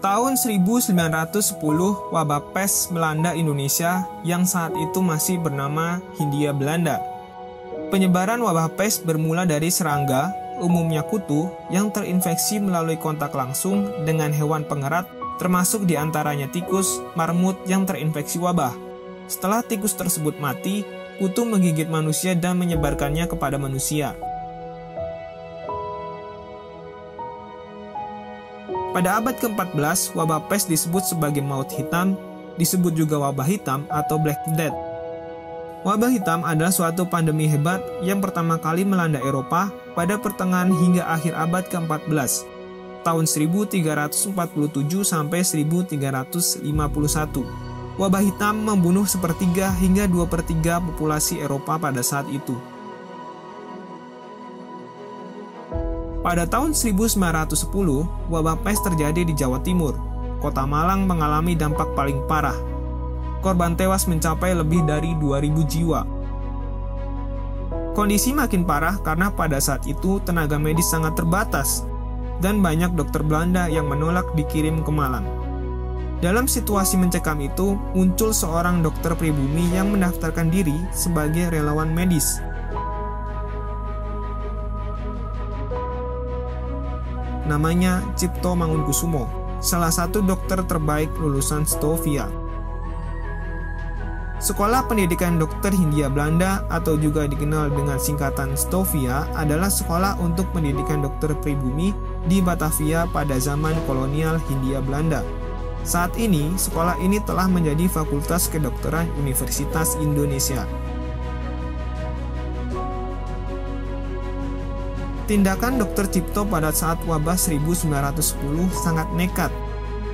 Tahun 1910, wabah pes melanda Indonesia yang saat itu masih bernama Hindia Belanda. Penyebaran wabah pes bermula dari serangga, umumnya kutu, yang terinfeksi melalui kontak langsung dengan hewan pengerat, termasuk diantaranya tikus, marmut yang terinfeksi wabah. Setelah tikus tersebut mati, kutu menggigit manusia dan menyebarkannya kepada manusia. Pada abad ke-14, wabah pes disebut sebagai maut hitam, disebut juga wabah hitam atau Black Death. Wabah hitam adalah suatu pandemi hebat yang pertama kali melanda Eropa pada pertengahan hingga akhir abad ke-14, tahun 1347 sampai 1351. Wabah hitam membunuh 1/3 hingga 2/3 populasi Eropa pada saat itu. Pada tahun 1910, wabah pes terjadi di Jawa Timur. Kota Malang mengalami dampak paling parah. Korban tewas mencapai lebih dari 2.000 jiwa. Kondisi makin parah karena pada saat itu tenaga medis sangat terbatas dan banyak dokter Belanda yang menolak dikirim ke Malang. Dalam situasi mencekam itu, muncul seorang dokter pribumi yang mendaftarkan diri sebagai relawan medis. Namanya Cipto Mangunkusumo, salah satu dokter terbaik lulusan Stovia. Sekolah Pendidikan Dokter Hindia Belanda atau juga dikenal dengan singkatan Stovia adalah sekolah untuk pendidikan dokter pribumi di Batavia pada zaman kolonial Hindia Belanda. Saat ini, sekolah ini telah menjadi Fakultas Kedokteran Universitas Indonesia. Tindakan Dr. Cipto pada saat wabah 1910 sangat nekat,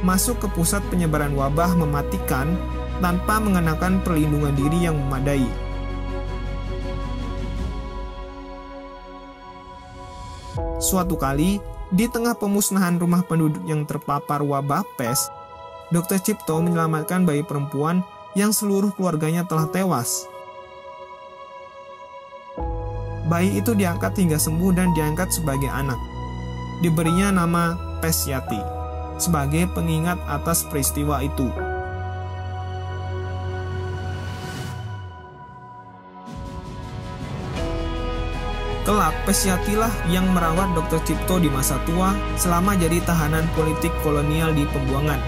masuk ke pusat penyebaran wabah mematikan tanpa mengenakan perlindungan diri yang memadai. Suatu kali, di tengah pemusnahan rumah penduduk yang terpapar wabah pes, Dr. Cipto menyelamatkan bayi perempuan yang seluruh keluarganya telah tewas. Bayi itu diangkat hingga sembuh dan diangkat sebagai anak. Diberinya nama Pesyati, sebagai pengingat atas peristiwa itu. Kelak, Pesyatilah yang merawat Dr. Cipto di masa tua selama jadi tahanan politik kolonial di Pembuangan,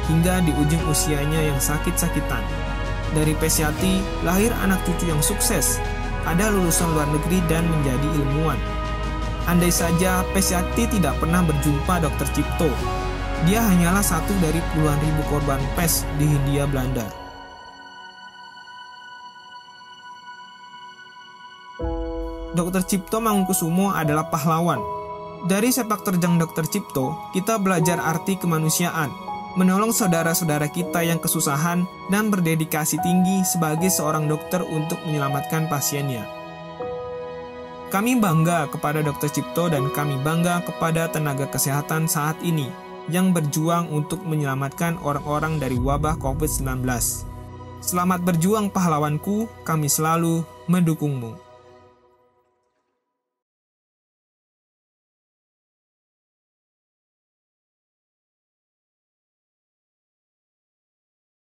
hingga di ujung usianya yang sakit-sakitan. Dari Pesyati lahir anak cucu yang sukses, ada lulusan luar negeri dan menjadi ilmuwan. Andai saja Pesyati tidak pernah berjumpa Dr. Cipto, dia hanyalah satu dari puluhan ribu korban pes di Hindia Belanda. Dr. Cipto Mangunkusumo adalah pahlawan. Dari sepak terjang Dr. Cipto, kita belajar arti kemanusiaan, menolong saudara-saudara kita yang kesusahan, dan berdedikasi tinggi sebagai seorang dokter untuk menyelamatkan pasiennya. Kami bangga kepada Dr. Cipto dan kami bangga kepada tenaga kesehatan saat ini yang berjuang untuk menyelamatkan orang-orang dari wabah COVID-19. Selamat berjuang pahlawanku, kami selalu mendukungmu.